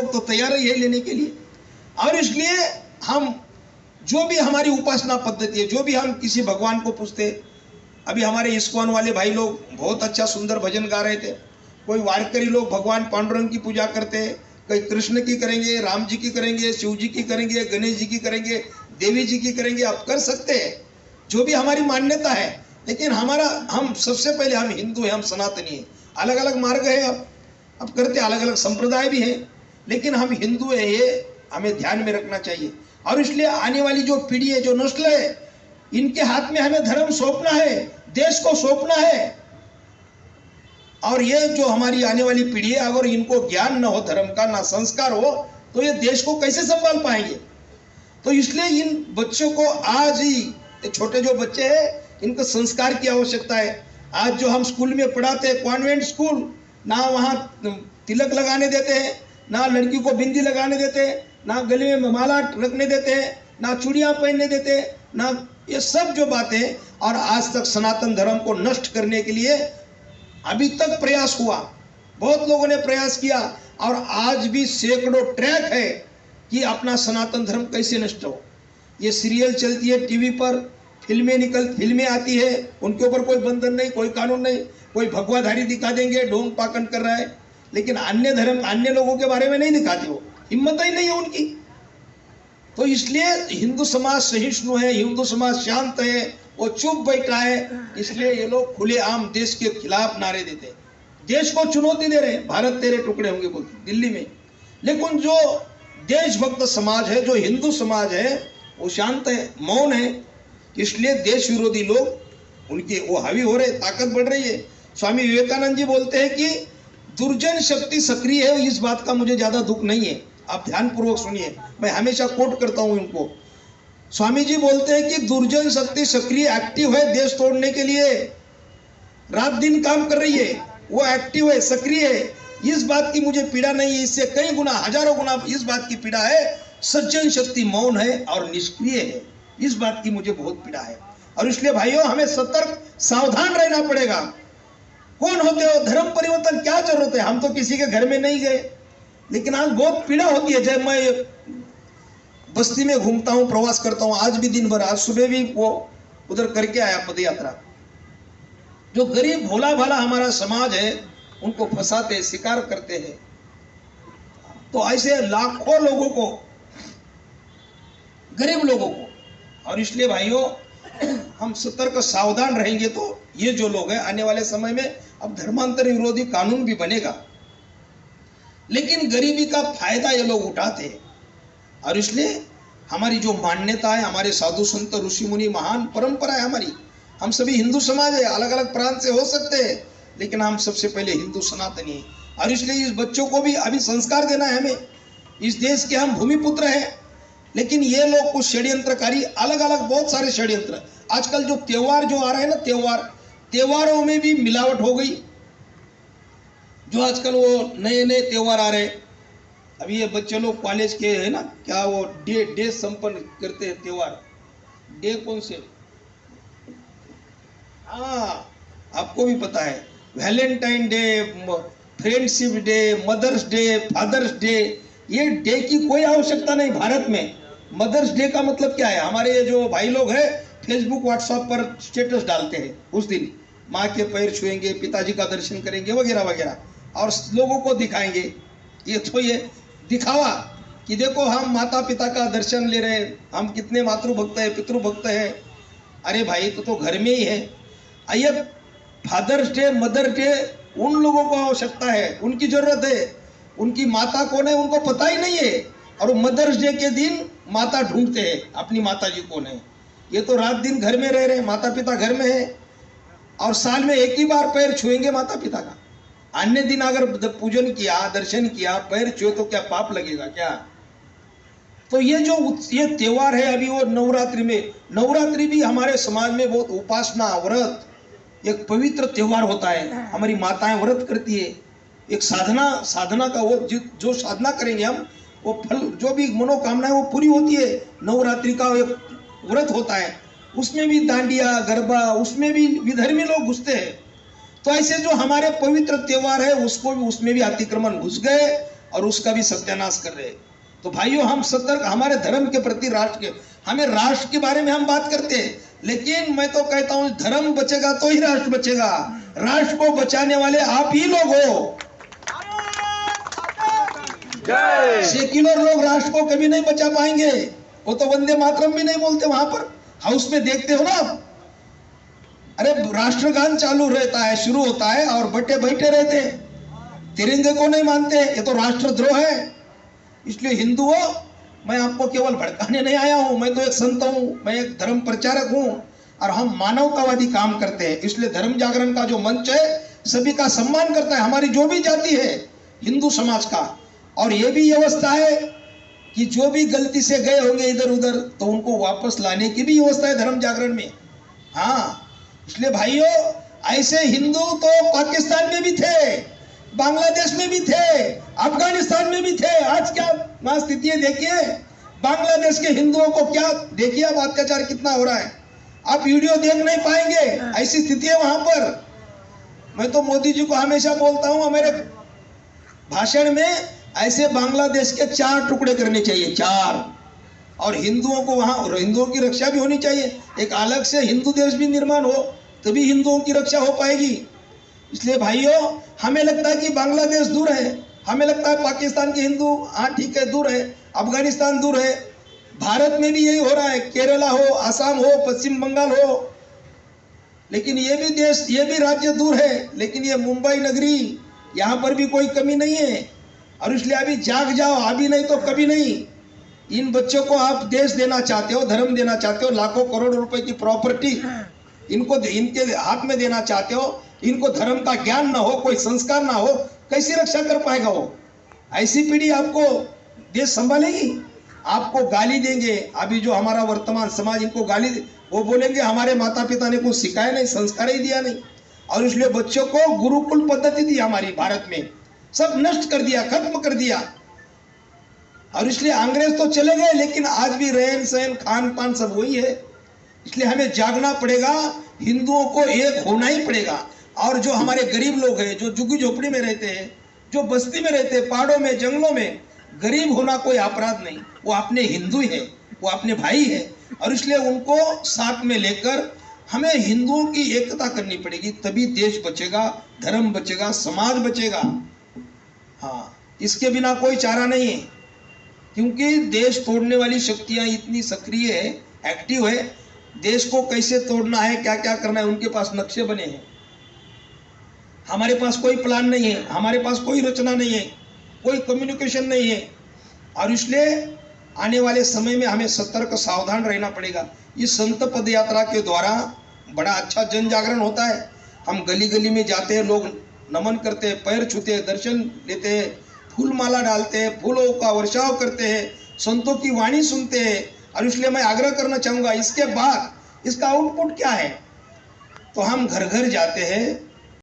लोग तो तैयार ही है लेने के लिए। और इसलिए हम जो भी हमारी उपासना पद्धति है, जो भी हम किसी भगवान को पूछते, अभी हमारे इस्कॉन वाले भाई लोग बहुत अच्छा सुंदर भजन गा रहे थे। कोई वारकरी लोग भगवान पांडुरंग की पूजा करते हैं, कोई कृष्ण की करेंगे, राम जी की करेंगे, शिव जी की करेंगे, गणेश जी की करेंगे, देवी जी की करेंगे। आप कर सकते हैं, जो भी हमारी मान्यता है। लेकिन हम सबसे पहले हम हिंदू हैं, हम सनातनी हैं। अलग अलग मार्ग है, अब करते अलग अलग संप्रदाय भी हैं, लेकिन हम हिंदू है, ये हमें ध्यान में रखना चाहिए। और इसलिए आने वाली जो पीढ़ी है, जो नस्ल है, इनके हाथ में हमें धर्म सौंपना है, देश को सौंपना है। और ये जो हमारी आने वाली पीढ़ी है, अगर इनको ज्ञान न हो धर्म का, ना संस्कार हो, तो ये देश को कैसे संभाल पाएंगे। तो इसलिए इन बच्चों को आज ही, छोटे जो बच्चे हैं, इनको संस्कार की आवश्यकता है। आज जो हम स्कूल में पढ़ाते हैं, कॉन्वेंट स्कूल, ना वहाँ तिलक लगाने देते हैं, ना लड़की को बिंदी लगाने देते हैं, ना गले में माला रखने देते हैं, ना चूड़ियाँ पहनने देते हैं, ना ये सब जो बातें। और आज तक सनातन धर्म को नष्ट करने के लिए अभी तक प्रयास हुआ, बहुत लोगों ने प्रयास किया, और आज भी सैकड़ों ट्रैक है कि अपना सनातन धर्म कैसे नष्ट हो। ये सीरियल चलती है टीवी पर, फिल्में आती है, उनके ऊपर कोई बंधन नहीं, कोई कानून नहीं। कोई भगवाधारी दिखा देंगे, ढोंग पाकन कर रहा है, लेकिन अन्य धर्म, अन्य लोगों के बारे में नहीं दिखाते, वो हिम्मत ही नहीं है उनकी। तो इसलिए हिंदू समाज सहिष्णु है, हिंदू समाज शांत है, वो चुप बैठा है। इसलिए ये लोग खुलेआम देश के खिलाफ नारे देते हैं, देश को चुनौती दे रहे हैं, भारत तेरे टुकड़े होंगे बोलते दिल्ली में। लेकिन जो देशभक्त समाज है, जो हिंदू समाज है, वो शांत है, मौन है। इसलिए देश विरोधी लोग उनके वो हावी हो रहे, ताकत बढ़ रही है। स्वामी विवेकानंद जी बोलते हैं कि दुर्जन शक्ति सक्रिय है, इस बात का मुझे ज्यादा दुख नहीं है। आप ध्यानपूर्वक सुनिए, मैं हमेशा कोट करता हूं इनको। स्वामी जी बोलते हैं कि दुर्जन शक्ति सक्रिय, एक्टिव है, देश तोड़ने के लिए रात दिन काम कर रही है, वो एक्टिव है, सक्रिय है। इस बात की मुझे पीड़ा नहीं है, इससे कई गुना, हजारों गुना इस बात की पीड़ा है, सज्जन शक्ति मौन है और निष्क्रिय है, इस बात की मुझे बहुत पीड़ा है। और इसलिए भाइयों, हमें सतर्क सावधान रहना पड़ेगा। कौन होते हो, धर्म परिवर्तन क्या जरूरत है। हम तो किसी के घर में नहीं गए, लेकिन आज बहुत पीड़ा होती है। जब मैं बस्ती में घूमता हूं, प्रवास करता हूं, आज भी दिन भर, आज सुबह भी वो उधर करके आया पद यात्रा। जो गरीब भोला भाला हमारा समाज है, उनको फंसाते, शिकार करते हैं। तो ऐसे लाखों लोगों को, गरीब लोगों को। और इसलिए भाइयों, हम सतर्क सावधान रहेंगे तो ये जो लोग हैं, आने वाले समय में अब धर्मांतर विरोधी कानून भी बनेगा, लेकिन गरीबी का फायदा ये लोग उठाते हैं। और इसलिए हमारी जो मान्यता है, हमारे साधु संत ऋषि मुनि, महान परंपरा है हमारी। हम सभी हिंदू समाज है, अलग अलग प्रांत से हो सकते हैं, लेकिन हम सबसे पहले हिंदू सनातनी है। और इसलिए इस बच्चों को भी अभी संस्कार देना है हमें। इस देश के हम भूमिपुत्र हैं, लेकिन ये लोग कुछ षड्यंत्रकारी, अलग अलग बहुत सारे षड्यंत्र। आजकल जो त्योहार जो आ रहे हैं ना, त्योहारों में भी मिलावट हो गई। जो आजकल वो नए नए त्योहार आ रहे हैं, अभी ये बच्चे लोग कॉलेज के है ना, क्या वो डे संपन्न करते हैं त्योहार, डे कौन से, हाँ आपको भी पता है, Valentine day, friendship day, mother's day, father's day. ये डे की कोई आवश्यकता नहीं भारत में। मदर्स डे का मतलब क्या है, हमारे ये जो भाई लोग हैं फेसबुक व्हाट्सएप पर स्टेटस डालते हैं, उस दिन माँ के पैर छुएंगे, पिताजी का दर्शन करेंगे वगैरह वगैरह, और लोगों को दिखाएंगे। ये तो ये दिखावा कि देखो हम माता पिता का दर्शन ले रहे हैं, हम कितने मातृभक्त हैं, पितृभक्त हैं। अरे भाई, तो घर में ही है। ये फादर्स डे, मदर डे उन लोगों को आवश्यकता है, उनकी जरूरत है। उनकी माता कौन है उनको पता ही नहीं है, और मदर्स डे के दिन माता ढूंढते हैं अपनी माता जी कौन है। ये तो रात दिन घर में रह रहे, माता पिता घर में है, और साल में एक ही बार पैर छुएंगे माता पिता का। अन्य दिन अगर पूजन किया, दर्शन किया, पैर छुए तो क्या पाप लगेगा क्या। तो ये त्योहार है अभी वो नवरात्रि में, नवरात्रि भी हमारे समाज में बहुत उपासना, व्रत, एक पवित्र त्योहार होता है। हमारी माताएं व्रत करती है, एक साधना का वो जो साधना करेंगे हम, वो फल, जो भी मनोकामना है वो पूरी होती है। नवरात्रि का एक व्रत होता है, उसमें भी दांडिया गरबा, उसमें भी विधर्मी लोग घुसते हैं। तो ऐसे जो हमारे पवित्र त्योहार है उसमें भी अतिक्रमण घुस गए, और उसका भी सत्यानाश कर रहे हैं। तो भाइयों, हम सतर्क, हमारे धर्म के प्रति, राष्ट्र के, हमें राष्ट्र के बारे में हम बात करते हैं, लेकिन मैं तो कहता हूं धर्म बचेगा तो ही राष्ट्र बचेगा। राष्ट्र को बचाने वाले आप ही लोग हो। सेक्युलर लोग राष्ट्र को कभी नहीं बचा पाएंगे। वो तो वंदे मातरम भी नहीं बोलते, वहां पर हाउस में देखते हो ना, अरे राष्ट्रगान चालू रहता है, शुरू होता है और बटे बैठे रहते हैं, तिरंगे को नहीं मानते। ये तो राष्ट्रद्रोह है। इसलिए हिंदुओं, मैं आपको केवल भड़काने नहीं आया हूं, मैं तो एक संत हूं, मैं एक धर्म प्रचारक हूं और हम मानवतावादी काम करते हैं। इसलिए धर्म जागरण का जो मंच है सभी का सम्मान करता है, हमारी जो भी जाति है हिंदू समाज का। और ये भी व्यवस्था है कि जो भी गलती से गए होंगे इधर उधर तो उनको वापस लाने की भी व्यवस्था है धर्म जागरण में। हाँ, इसलिए भाइयों, ऐसे हिंदू तो पाकिस्तान में भी थे, बांग्लादेश में भी थे, अफगानिस्तान में भी थे। आज क्या वहां स्थिति है देखिए, बांग्लादेश के हिंदुओं को क्या, देखिए अब अत्याचार कितना हो रहा है, आप वीडियो देख नहीं पाएंगे, ऐसी स्थिति है वहां पर। मैं तो मोदी जी को हमेशा बोलता हूं मेरे भाषण में, ऐसे बांग्लादेश के 4 टुकड़े करने चाहिए, 4, और हिंदुओं को वहां, हिंदुओं की रक्षा भी होनी चाहिए। एक अलग से हिंदू देश भी निर्माण हो, तभी हिंदुओं की रक्षा हो पाएगी। इसलिए भाइयों, हमें लगता है कि बांग्लादेश दूर है, हमें लगता है पाकिस्तान के हिंदू, हाँ ठीक है दूर है, अफगानिस्तान दूर है, भारत में भी यही हो रहा है, केरला हो, असम हो, पश्चिम बंगाल हो, लेकिन ये भी देश, ये भी राज्य दूर है। लेकिन ये मुंबई नगरी, यहाँ पर भी कोई कमी नहीं है। और इसलिए अभी जाग जाओ, अभी नहीं तो कभी नहीं। इन बच्चों को आप देश देना चाहते हो, धर्म देना चाहते हो, लाखों करोड़ रुपए की प्रॉपर्टी इनको, इनके हाथ में देना चाहते हो, इनको धर्म का ज्ञान ना हो, कोई संस्कार ना हो, कैसी रक्षा कर पाएगा वो? ऐसी पीढ़ी आपको देश संभालेगी? आपको गाली देंगे। अभी जो हमारा वर्तमान समाज, इनको गाली, वो बोलेंगे हमारे माता पिता ने कुछ सिखाया नहीं, संस्कार ही दिया नहीं। और इसलिए बच्चों को गुरुकुल पद्धति थी हमारी भारत में, सब नष्ट कर दिया, खत्म कर दिया। और इसलिए अंग्रेज तो चले गए, लेकिन आज भी रहन सहन खान पान सब वही है। इसलिए हमें जागना पड़ेगा, हिंदुओं को एक होना ही पड़ेगा। और जो हमारे गरीब लोग हैं, जो झुग्गी झोपड़ी में रहते हैं, जो बस्ती में रहते हैं, पहाड़ों में, जंगलों में, गरीब होना कोई अपराध नहीं, वो अपने हिंदू है, वो अपने भाई है। और इसलिए उनको साथ में लेकर हमें हिंदुओं की एकता करनी पड़ेगी, तभी देश बचेगा, धर्म बचेगा, समाज बचेगा। हाँ, इसके बिना कोई चारा नहीं है, क्योंकि देश तोड़ने वाली शक्तियां इतनी सक्रिय है, एक्टिव है। देश को कैसे तोड़ना है, क्या क्या करना है, उनके पास नक्शे बने हैं। हमारे पास कोई प्लान नहीं है, हमारे पास कोई रचना नहीं है, कोई कम्युनिकेशन नहीं है। और इसलिए आने वाले समय में हमें सतर्क, सावधान रहना पड़ेगा। इस संत पद यात्रा के द्वारा बड़ा अच्छा जन जागरण होता है। हम गली गली में जाते हैं, लोग नमन करते हैं, पैर छूते हैं, दर्शन लेते हैं, फूल माला डालते हैं, फूलों का वर्षाव करते हैं, संतों की वाणी सुनते हैं। और इसलिए मैं आग्रह करना चाहूँगा, इसके बाद इसका आउटपुट क्या है? तो हम घर घर जाते हैं,